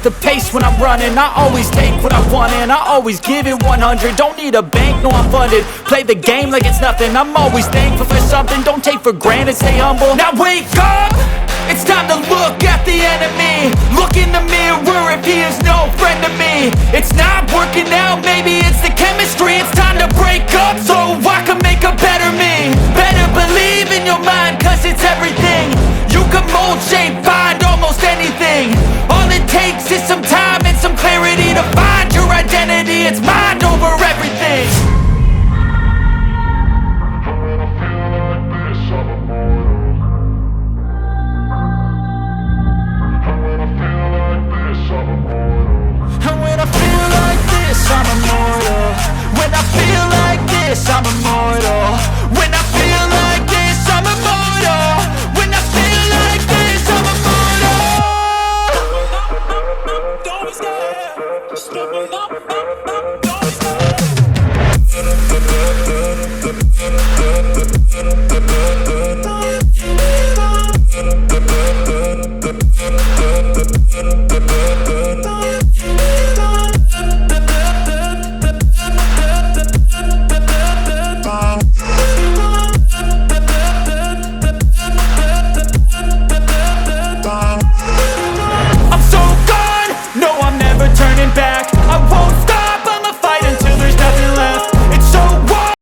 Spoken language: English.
the pace when I'm running. I always take what I want and I always give it 100. Don't need a bank, no I'm funded. Play the game like it's nothing. I'm always thankful for something. Don't take for granted, stay humble. Now wake up! It's time to look at the enemy. Look in the mirror if he is no friend to me. It's not working out, maybe it's the chemistry. It's time to break up so I can make a better me. Better believe in your mind, cause it's everything. You can mold, shape, find almost anything. All it takes is some time and some clarity to find your identity. It's mind over everything. And when I feel like this, I'm immortal. When I feel like this, I'm immortal. When I